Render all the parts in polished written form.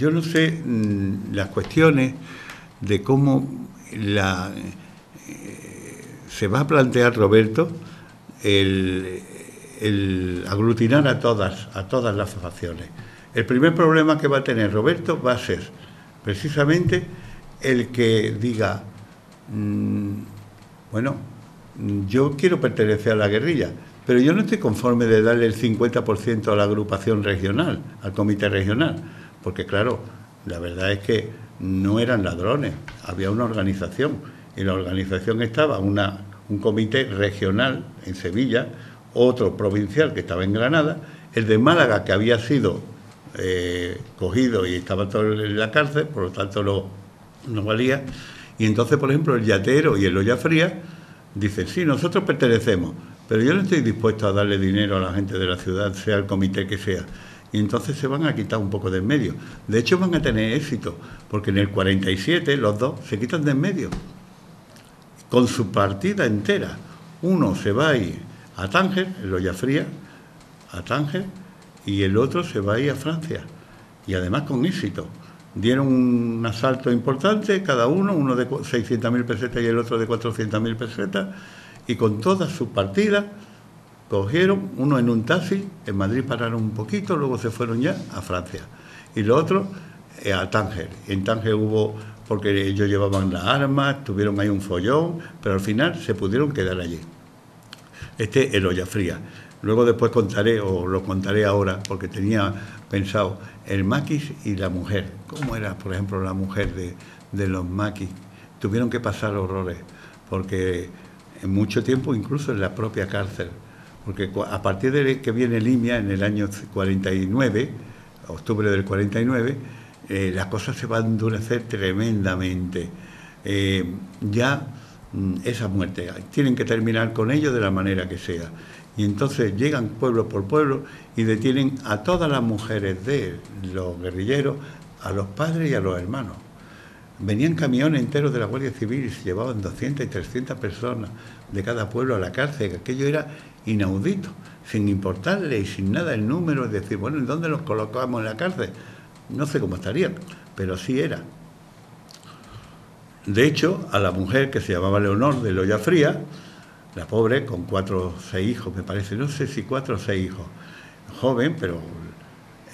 yo no sé las cuestiones de cómo se va a plantear, Roberto, el aglutinar a todas las facciones. El primer problema que va a tener Roberto va a ser precisamente el que diga, bueno, yo quiero pertenecer a la guerrilla, pero yo no estoy conforme de darle el 50% a la agrupación regional, al comité regional, porque claro, la verdad es que no eran ladrones, había una organización, y la organización estaba un comité regional en Sevilla, otro provincial que estaba en Granada, el de Málaga que había sido cogido y estaba todo en la cárcel, por lo tanto no valía, y entonces, por ejemplo, el Yatero y el Olla Fría dicen, sí, nosotros pertenecemos, pero yo no estoy dispuesto a darle dinero a la gente de la ciudad, sea el comité que sea. Y entonces se van a quitar un poco de en medio. De hecho, van a tener éxito, porque en el 47 los dos se quitan de en medio, con su partida entera. Uno se va a ir a Tánger, el Olla Fría, a Tánger, y el otro se va a ir a Francia. Y además con éxito. Dieron un asalto importante, cada uno de 600.000 pesetas y el otro de 400.000 pesetas, y con todas sus partidas cogieron uno en un taxi, en Madrid pararon un poquito, luego se fueron ya a Francia. Y los otros a Tánger. En Tánger hubo, porque ellos llevaban las armas, tuvieron ahí un follón, pero al final se pudieron quedar allí. El Olla Fría. Luego después contaré, o lo contaré ahora, porque tenía pensado el maquis y la mujer. ¿Cómo era, por ejemplo, la mujer de los maquis? Tuvieron que pasar horrores, porque en mucho tiempo, incluso en la propia cárcel, porque a partir de que viene Limia, en el año 49, octubre del 49, las cosas se van a endurecer tremendamente. Esa muerte, tienen que terminar con ello de la manera que sea. Y entonces llegan pueblo por pueblo y detienen a todas las mujeres de los guerrilleros, a los padres y a los hermanos. Venían camiones enteros de la Guardia Civil y se llevaban 200 y 300 personas de cada pueblo a la cárcel, que aquello era inaudito, sin importarle y sin nada el número, es decir, bueno, ¿en dónde los colocamos en la cárcel? No sé cómo estarían, pero así era. De hecho, a la mujer que se llamaba Leonor de Olla Fría, la pobre, con 4 o 6 hijos, me parece, no sé si 4 o 6 hijos, joven, pero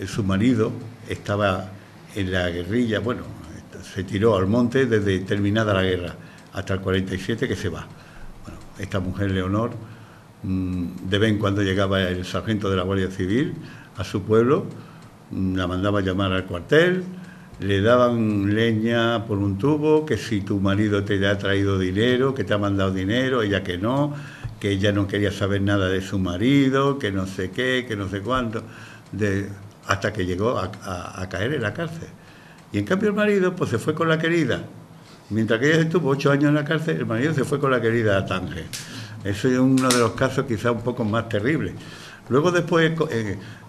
su marido estaba en la guerrilla, bueno, se tiró al monte desde terminada la guerra hasta el 47 que se va. Bueno, esta mujer, Leonor, de vez en cuando llegaba el sargento de la Guardia Civil a su pueblo, la mandaba a llamar al cuartel, le daban leña por un tubo, que si tu marido te ha traído dinero, que te ha mandado dinero, ella que no, que ella no quería saber nada de su marido, que no sé qué, que no sé cuánto, hasta que llegó a caer en la cárcel. Y en cambio el marido pues se fue con la querida. Mientras que ella estuvo 8 años en la cárcel, el marido se fue con la querida a Tánger. Eso es uno de los casos quizá un poco más terribles. Luego después,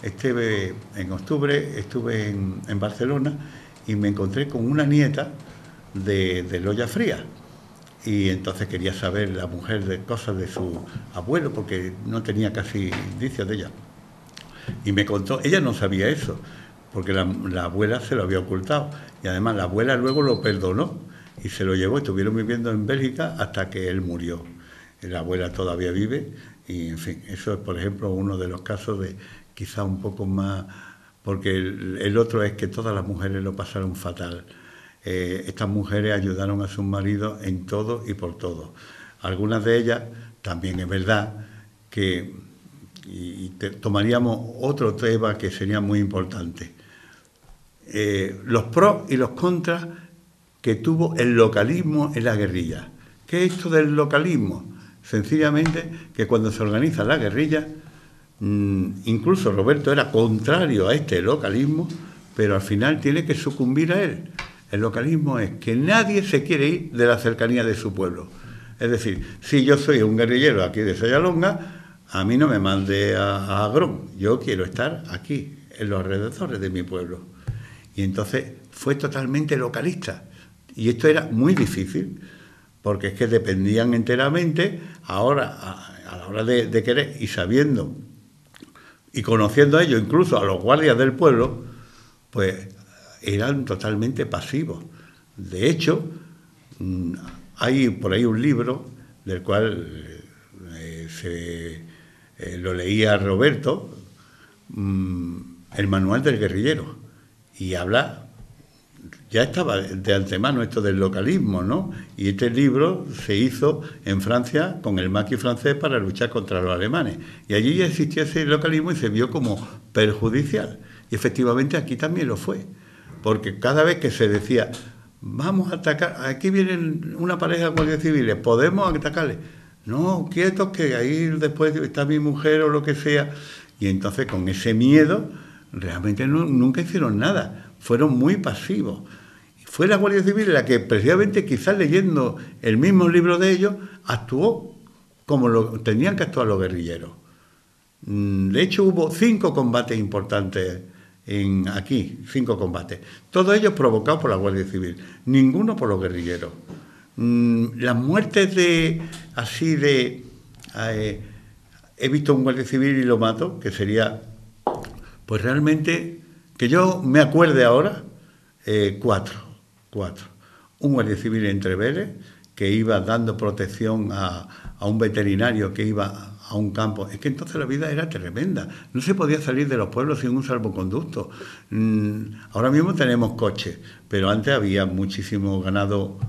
en octubre, estuve en Barcelona y me encontré con una nieta de Olla Fría. Y entonces quería saber la mujer de cosas de su abuelo, porque no tenía casi indicios de ella. Y me contó, ella no sabía eso, porque la abuela se lo había ocultado. Y además la abuela luego lo perdonó y se lo llevó. Estuvieron viviendo en Bélgica hasta que él murió. La abuela todavía vive y, en fin, eso es, por ejemplo, uno de los casos de quizá un poco más... Porque el otro es que todas las mujeres lo pasaron fatal. Estas mujeres ayudaron a sus maridos en todo y por todo. Algunas de ellas, también es verdad que tomaríamos otro tema que sería muy importante. Los pros y los contras que tuvo el localismo en la guerrilla. ¿Qué es esto del localismo? Sencillamente que cuando se organiza la guerrilla, incluso Roberto era contrario a este localismo, pero al final tiene que sucumbir a él. El localismo es que nadie se quiere ir de la cercanía de su pueblo. Es decir, si yo soy un guerrillero aquí de Sayalonga, a mí no me mande a Agrón, yo quiero estar aquí, en los alrededores de mi pueblo. Y entonces fue totalmente localista. Y esto era muy difícil, porque es que dependían enteramente, ahora, a la hora de querer, y sabiendo, y conociendo a ellos, incluso a los guardias del pueblo, pues eran totalmente pasivos. De hecho, hay por ahí un libro del cual lo leía Roberto, el manual del guerrillero, y habla, ya estaba de antemano esto del localismo, ¿no? Y este libro se hizo en Francia con el maquis francés para luchar contra los alemanes. Y allí ya existía ese localismo y se vio como perjudicial. Y efectivamente aquí también lo fue. Porque cada vez que se decía, vamos a atacar, aquí vienen una pareja de guardias civiles, ¿podemos atacarles? No, quietos, que ahí después está mi mujer o lo que sea. Y entonces con ese miedo realmente nunca hicieron nada. Fueron muy pasivos. Fue la Guardia Civil la que precisamente, quizás leyendo el mismo libro de ellos, actuó como tenían que actuar los guerrilleros. De hecho, hubo 5 combates importantes aquí, 5 combates. Todos ellos provocados por la Guardia Civil, ninguno por los guerrilleros. Las muertes he visto un guardia civil y lo mato, que sería, pues realmente, que yo me acuerde ahora, 4. Un guardia civil en Trevele, que iba dando protección a un veterinario que iba a un campo. Es que entonces la vida era tremenda. No se podía salir de los pueblos sin un salvoconducto. Ahora mismo tenemos coches, pero antes había muchísimo ganado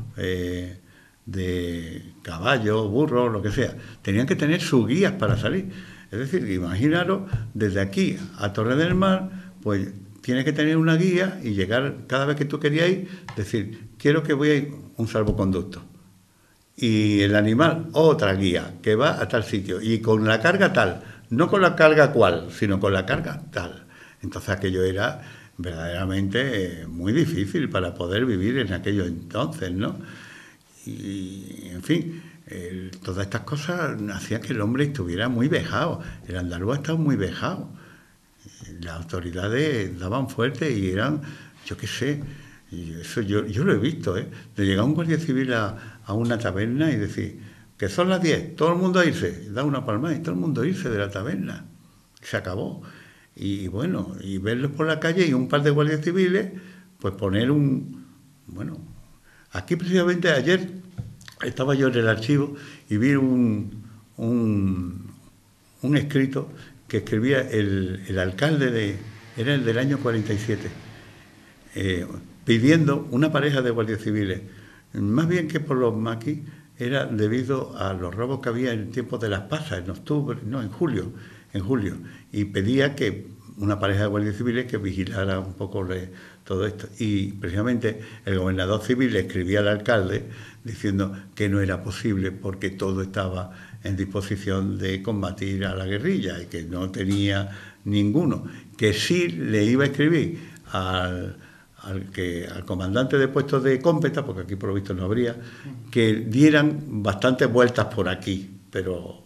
de caballos, burros, lo que sea. Tenían que tener sus guías para salir. Es decir, imaginaros, desde aquí a Torre del Mar, pues tienes que tener una guía y llegar cada vez que tú querías ir, decir, quiero que voy a ir un salvoconducto. Y el animal, otra guía, que va a tal sitio, y con la carga tal, no con la carga cual, sino con la carga tal. Entonces aquello era verdaderamente muy difícil para poder vivir en aquello entonces, ¿no? Y, en fin, todas estas cosas hacían que el hombre estuviera muy vejado. El andaluz estaba muy vejado. Las autoridades daban fuerte y eran, yo qué sé, y eso yo lo he visto, de llegar un guardia civil a una taberna y decir que son las 10, todo el mundo a irse, da una palmada y todo el mundo a irse de la taberna. Se acabó. Y bueno, y verlos por la calle y un par de guardias civiles, pues poner bueno, aquí precisamente ayer estaba yo en el archivo y vi un escrito que escribía el alcalde era el del año 47, pidiendo una pareja de guardias civiles, más bien que por los maquis, era debido a los robos que había en tiempos de las pasas, en julio, y pedía que una pareja de guardias civiles que vigilara un poco todo esto. Y precisamente el gobernador civil le escribía al alcalde diciendo que no era posible porque todo estaba en disposición de combatir a la guerrilla y que no tenía ninguno. Que sí le iba a escribir al comandante de puestos de cómpeta, porque aquí por lo visto no habría, que dieran bastantes vueltas por aquí, pero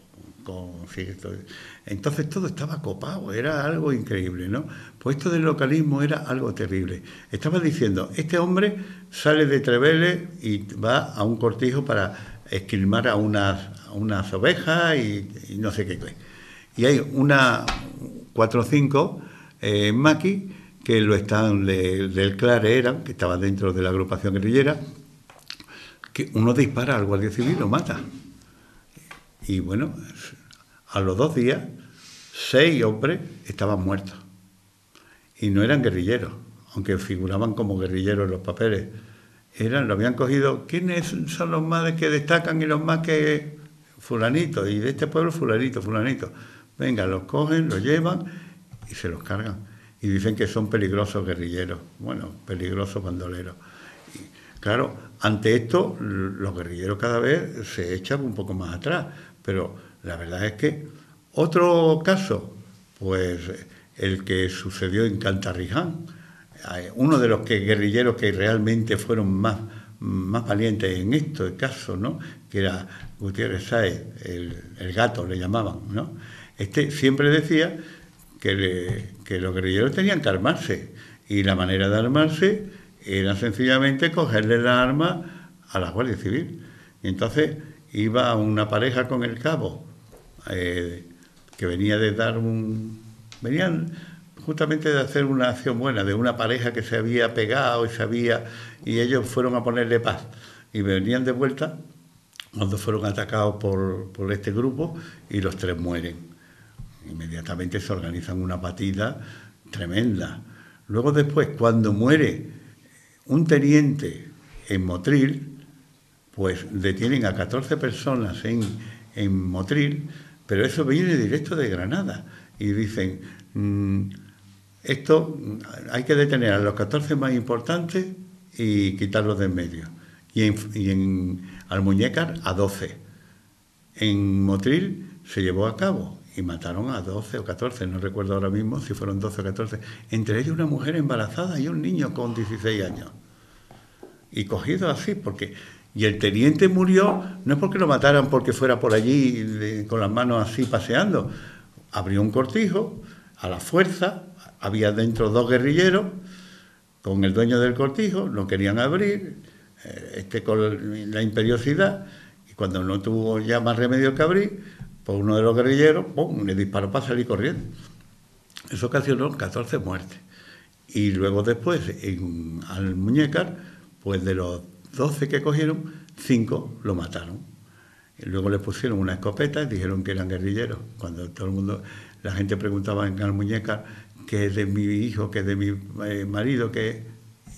entonces todo estaba copado, era algo increíble, ¿no? Pues esto del localismo era algo terrible. Estaba diciendo, este hombre sale de Trevele y va a un cortijo para esquilmar a unas ovejas y no sé qué. Y hay 4 o 5 maquis que lo están del Clare eran, que estaba dentro de la agrupación guerrillera, que uno dispara al guardia civil y lo mata. Y bueno, a los 2 días, 6 hombres estaban muertos. Y no eran guerrilleros, aunque figuraban como guerrilleros en los papeles. Lo habían cogido, ¿quiénes son los más que destacan y los más que fulanito? Y de este pueblo fulanito. Venga, los cogen, los llevan y se los cargan. Y dicen que son peligrosos guerrilleros, bueno, peligrosos bandoleros. Y, claro, ante esto, los guerrilleros cada vez se echan un poco más atrás, pero la verdad es que otro caso, pues el que sucedió en Cantarriján, uno de los guerrilleros que realmente fueron más valientes en este caso, ¿no? Que era Gutiérrez Sáez, el gato le llamaban, ¿no? Este siempre decía que los guerrilleros tenían que armarse, y la manera de armarse era sencillamente cogerle la arma a la Guardia Civil. Y entonces iba una pareja con el cabo, que venía de dar venían justamente de hacer una acción buena, de una pareja que se había pegado y ellos fueron a ponerle paz. Y venían de vuelta cuando fueron atacados por este grupo y los 3 mueren. Inmediatamente se organizan una batida tremenda. Luego después, cuando muere un teniente en Motril, pues detienen a 14 personas en Motril, pero eso viene directo de Granada. Y dicen, esto hay que detener a los 14 más importantes y quitarlos de en medio. Y en Almuñécar a 12. En Motril se llevó a cabo y mataron a 12 o 14, no recuerdo ahora mismo si fueron 12 o 14. Entre ellos una mujer embarazada y un niño con 16 años. Y cogido así, y el teniente murió, no es porque lo mataran porque fuera por allí con las manos así paseando. Abrió un cortijo, a la fuerza, había dentro 2 guerrilleros, con el dueño del cortijo, no querían abrir, con la imperiosidad, y cuando no tuvo ya más remedio que abrir, pues uno de los guerrilleros, ¡pum!, le disparó para salir corriendo. Eso ocasionó 14 muertes. Y luego después, en Almuñécar, pues de los 12 que cogieron, 5 lo mataron. Y luego les pusieron una escopeta y dijeron que eran guerrilleros. Cuando todo el mundo, la gente preguntaba en Almuñécar qué es de mi hijo, qué es de mi marido,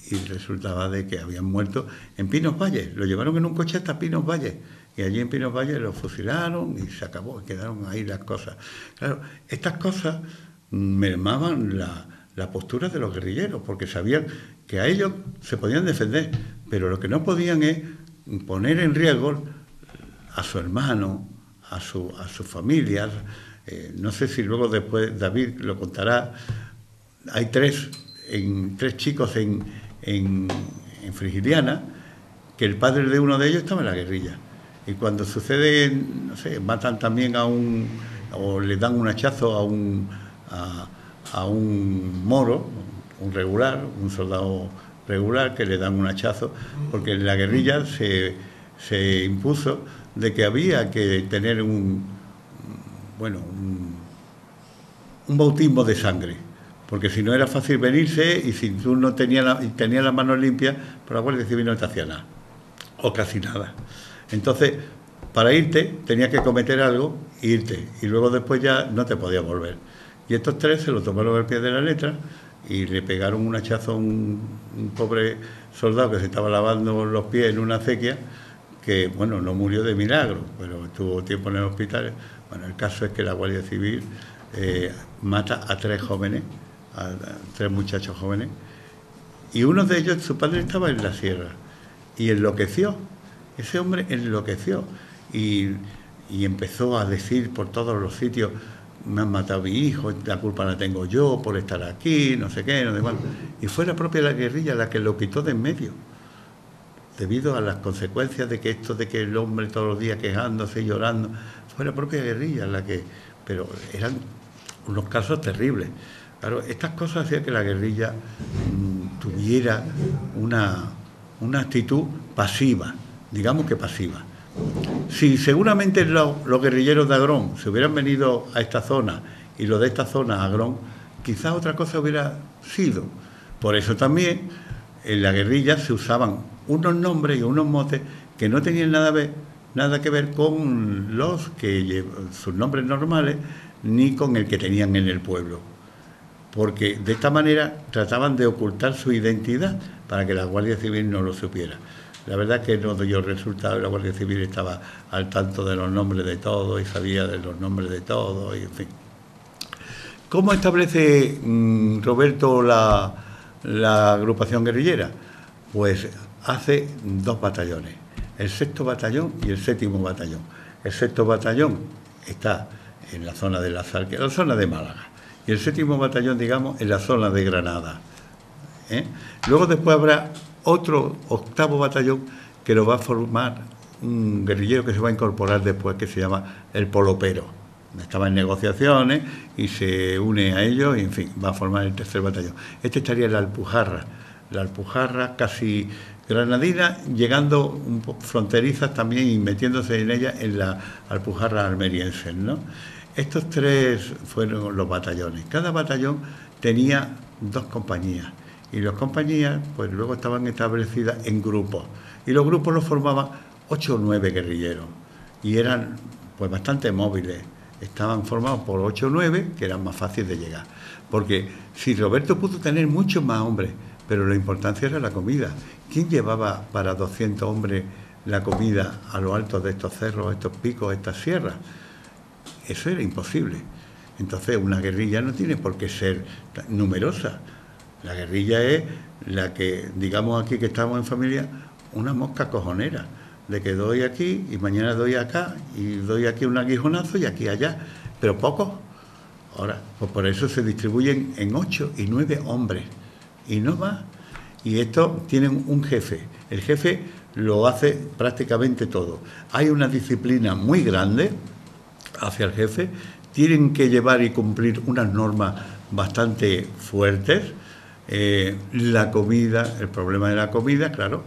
y resultaba de que habían muerto en Pinos Valles. Lo llevaron en un coche hasta Pinos Valles. Y allí en Pinos Valles los fusilaron y se acabó. Quedaron ahí las cosas. Claro, estas cosas mermaban la postura de los guerrilleros, porque sabían que a ellos se podían defender, pero lo que no podían es poner en riesgo a su hermano, a sus familias. No sé si luego después David lo contará. Hay 3 chicos en Frigiliana, que el padre de uno de ellos estaba en la guerrilla. Y cuando sucede, no sé, matan también o le dan un hachazo a un moro, un regular, un soldado regular, que le dan un hachazo, porque en la guerrilla se impuso de que había que tener un bautismo de sangre, porque si no era fácil venirse, y si tú no tenías las manos limpias, pues la Guardia Civil no te hacía nada, o casi nada. Entonces, para irte, tenías que cometer algo e irte, y luego después ya no te podías volver. Y estos 3 se lo tomaron al pie de la letra y le pegaron un hachazo a un pobre soldado que se estaba lavando los pies en una acequia, que, bueno, no murió de milagro, pero estuvo tiempo en el hospital. Bueno, el caso es que la Guardia Civil mata a 3 jóvenes, a 3 muchachos jóvenes, y uno de ellos, su padre estaba en la sierra, y enloqueció. Ese hombre enloqueció y empezó a decir por todos los sitios: me han matado a mi hijo, la culpa la tengo yo por estar aquí, no sé qué, no sé cuánto. Y fue la propia guerrilla la que lo quitó de en medio, debido a las consecuencias de que el hombre todos los días quejándose y llorando. Fue la propia guerrilla la que... Pero eran unos casos terribles. Claro, estas cosas hacían que la guerrilla tuviera una actitud pasiva, digamos que pasiva. Si seguramente los guerrilleros de Agrón se hubieran venido a esta zona y los de esta zona a Agrón, quizás otra cosa hubiera sido. Por eso también en la guerrilla se usaban unos nombres y unos motes que no tenían nada que ver con sus nombres normales, ni con el que tenían en el pueblo. Porque de esta manera trataban de ocultar su identidad para que la Guardia Civil no lo supiera. La verdad es que no dio resultado, la Guardia Civil estaba al tanto de los nombres de todos y sabía de los nombres de todos, y en fin. ¿Cómo establece Roberto la agrupación guerrillera? Pues hace 2 batallones, el 6º batallón y el 7º batallón. El 6º batallón está en la zona de la zona de Málaga, y el 7º batallón, digamos, en la zona de Granada. Luego después habrá otro 8º batallón que lo va a formar un guerrillero que se va a incorporar después, que se llama el Polopero. Estaba en negociaciones y se une a ellos y, en fin, va a formar el 3er batallón. Este estaría en la Alpujarra casi granadina, llegando un poco fronterizas también y metiéndose en ella en la Alpujarra almeriense, ¿no? Estos 3 fueron los batallones. Cada batallón tenía 2 compañías. Y las compañías, pues luego estaban establecidas en grupos. Y los grupos los formaban 8 o 9 guerrilleros. Y eran, pues, bastante móviles. Estaban formados por 8 o 9, que eran más fáciles de llegar. Porque si Roberto pudo tener muchos más hombres, pero la importancia era la comida. ¿Quién llevaba para 200 hombres la comida a lo alto de estos cerros, estos picos, estas sierras? Eso era imposible. Entonces, una guerrilla no tiene por qué ser numerosa. La guerrilla es la que, digamos aquí que estamos en familia, una mosca cojonera, de que doy aquí y mañana doy acá y doy aquí un aguijonazo y aquí allá, pero pocos. Ahora, pues por eso se distribuyen en 8 y 9 hombres y no más. Y estos tienen un jefe. El jefe lo hace prácticamente todo. Hay una disciplina muy grande hacia el jefe. Tienen que llevar y cumplir unas normas bastante fuertes. La comida, el problema de la comida, claro,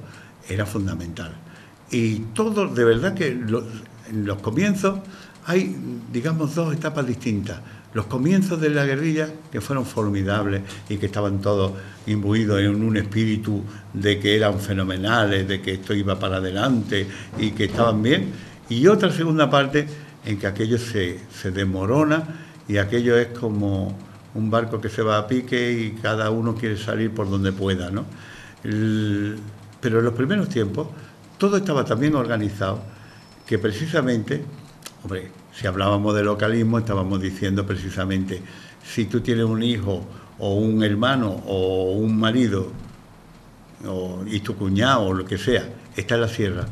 era fundamental. Y todo, de verdad que en los comienzos hay, digamos, 2 etapas distintas. Los comienzos de la guerrilla, que fueron formidables y que estaban todos imbuidos en un espíritu de que eran fenomenales, de que esto iba para adelante y que estaban bien. Y otra segunda parte en que aquello se desmorona y aquello es como un barco que se va a pique y cada uno quiere salir por donde pueda, ¿no? Pero en los primeros tiempos todo estaba tan bien organizado que precisamente, hombre, si hablábamos de localismo, estábamos diciendo precisamente, si tú tienes un hijo o un hermano o un marido y tu cuñado o lo que sea, está en la sierra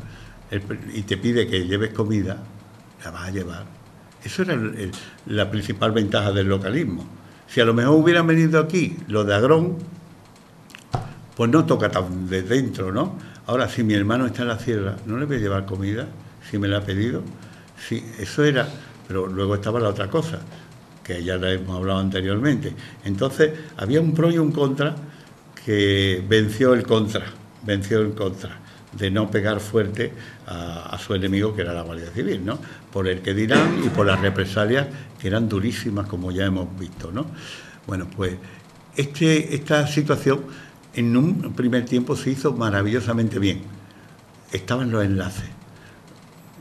y te pide que lleves comida, la vas a llevar. Eso era la principal ventaja del localismo. Si a lo mejor hubieran venido aquí los de Agrón, pues no toca tan de dentro, ¿no? Ahora, si mi hermano está en la sierra, ¿no le voy a llevar comida? Si me la ha pedido. Sí, eso era, pero luego estaba la otra cosa, que ya la hemos hablado anteriormente. Entonces, había un pro y un contra que venció el contra de no pegar fuerte a su enemigo, que era la Guardia Civil, ¿no? Por el que dirán y por las represalias, que eran durísimas, como ya hemos visto, ¿no? Bueno, pues esta situación en un primer tiempo se hizo maravillosamente bien. Estaban los enlaces.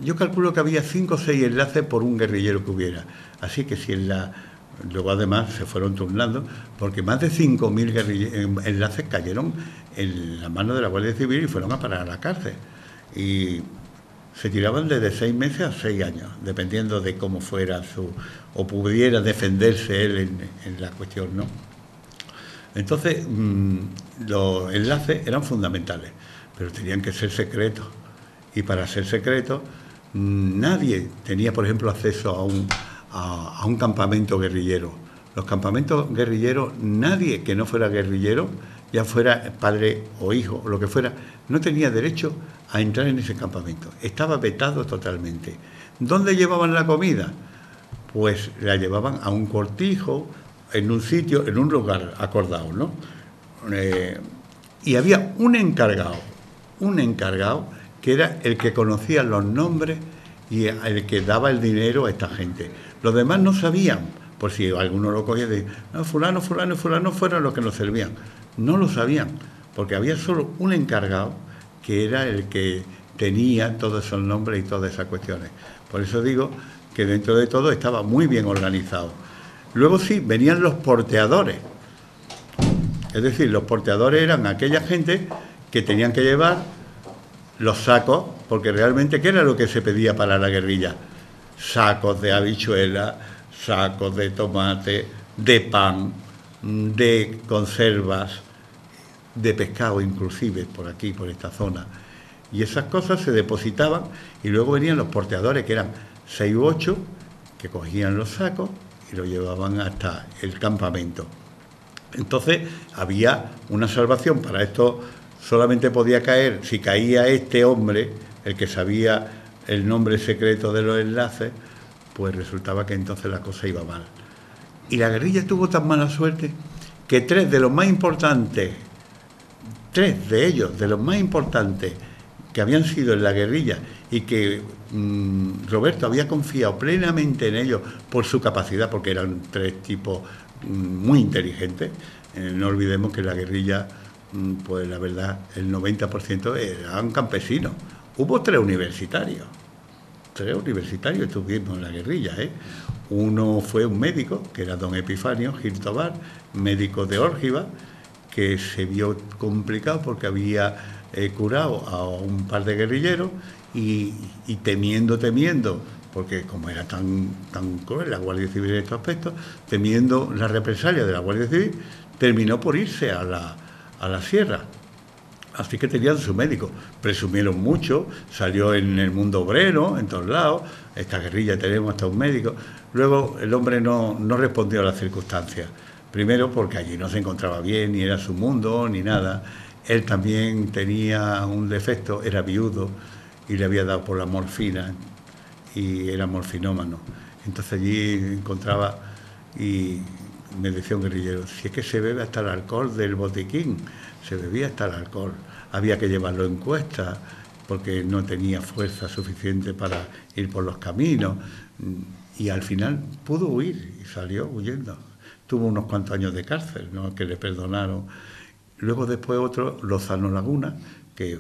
Yo calculo que había 5 o 6 enlaces por un guerrillero que hubiera. Así que si luego además se fueron turnando, porque más de 5.000 enlaces cayeron en las manos de la Guardia Civil y fueron a parar a la cárcel. Y se tiraban desde 6 meses a 6 años, dependiendo de cómo fuera o pudiera defenderse él en la cuestión, ¿no? Entonces, los enlaces eran fundamentales, pero tenían que ser secretos. Y para ser secretos, nadie tenía, por ejemplo, acceso a un campamento guerrillero. Los campamentos guerrilleros, nadie que no fuera guerrillero, ya fuera padre o hijo o lo que fuera, no tenía derecho a entrar en ese campamento. Estaba vetado totalmente. ¿Dónde llevaban la comida? Pues la llevaban a un cortijo, en un sitio, en un lugar acordado, ¿no? Y había un encargado que era el que conocía los nombres y el que daba el dinero a esta gente. Los demás no sabían, por si alguno lo cogía de no, fulano, fulano y fulano fueron los que nos servían. No lo sabían, porque había solo un encargado que era el que tenía todos esos nombres y todas esas cuestiones. Por eso digo que dentro de todo estaba muy bien organizado. Luego sí, venían los porteadores. Es decir, los porteadores eran aquella gente que tenían que llevar los sacos, porque realmente, ¿qué era lo que se pedía para la guerrilla? Sacos de habichuelas, sacos de tomate, de pan, de conservas, de pescado inclusive, por aquí, por esta zona. Y esas cosas se depositaban y luego venían los porteadores, que eran 6 u 8, que cogían los sacos y lo llevaban hasta el campamento. Entonces había una salvación. Para esto solamente podía caer, si caía este hombre, el que sabía el nombre secreto de los enlaces, pues resultaba que entonces la cosa iba mal. Y la guerrilla tuvo tan mala suerte que 3 de los más importantes, 3 de ellos, de los más importantes que habían sido en la guerrilla y que Roberto había confiado plenamente en ellos por su capacidad, porque eran 3 tipos muy inteligentes. No olvidemos que la guerrilla, pues la verdad, el 90% eran campesinos. Hubo 3 universitarios. 3 universitarios estuvimos en la guerrilla, ¿eh? Uno fue un médico, que era don Epifanio Gil Tobar, médico de Órgiva, que se vio complicado porque había curado a un par de guerrilleros y temiendo, porque como era tan cruel la Guardia Civil en estos aspectos, temiendo la represalia de la Guardia Civil, terminó por irse a la sierra. Así que tenían su médico. Presumieron mucho, salió en el mundo obrero, en todos lados. Esta guerrilla tenemos hasta un médico. Luego el hombre no respondió a las circunstancias. Primero porque allí no se encontraba bien, ni era su mundo, ni nada. Él también tenía un defecto, era viudo y le había dado por la morfina y era morfinómano. Entonces allí encontraba y me decía un guerrillero, si es que se bebe hasta el alcohol del botiquín, se bebía hasta el alcohol. Había que llevarlo en cuesta porque no tenía fuerza suficiente para ir por los caminos y al final pudo huir y salió huyendo. Tuvo unos cuantos años de cárcel, ¿no?, que le perdonaron. Luego después otro, Lozano Laguna, que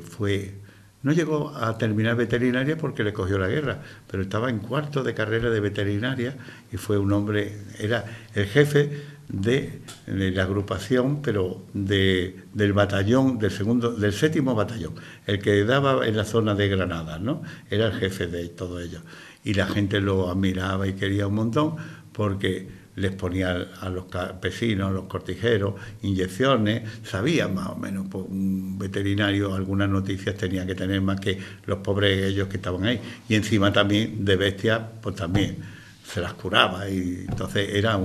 no llegó a terminar veterinaria porque le cogió la guerra, pero estaba en 4º de carrera de veterinaria y fue un hombre, era el jefe de la agrupación, pero del batallón, del 7º batallón, el que daba en la zona de Granada, ¿no? Era el jefe de todo ello. Y la gente lo admiraba y quería un montón porque les ponía a los campesinos, a los cortijeros, inyecciones, sabía más o menos, pues un veterinario algunas noticias tenía que tener más que los pobres ellos que estaban ahí. Y encima también de bestias, pues también se las curaba y entonces era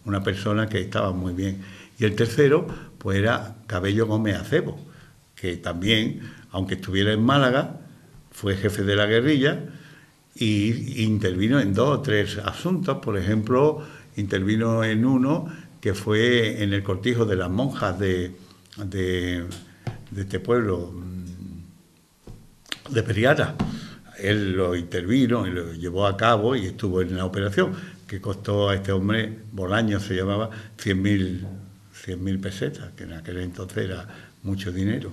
una persona que estaba muy bien. Y el tercero, pues era Cabello Gómez Acebo, que también, aunque estuviera en Málaga, fue jefe de la guerrilla y intervino en 2 o 3 asuntos. Por ejemplo, intervino en uno que fue en el cortijo de las monjas de este pueblo, de Periara. Él lo intervino y lo llevó a cabo y estuvo en la operación, que costó a este hombre, Bolaño se llamaba, 100.000 pesetas, que en aquel entonces era mucho dinero.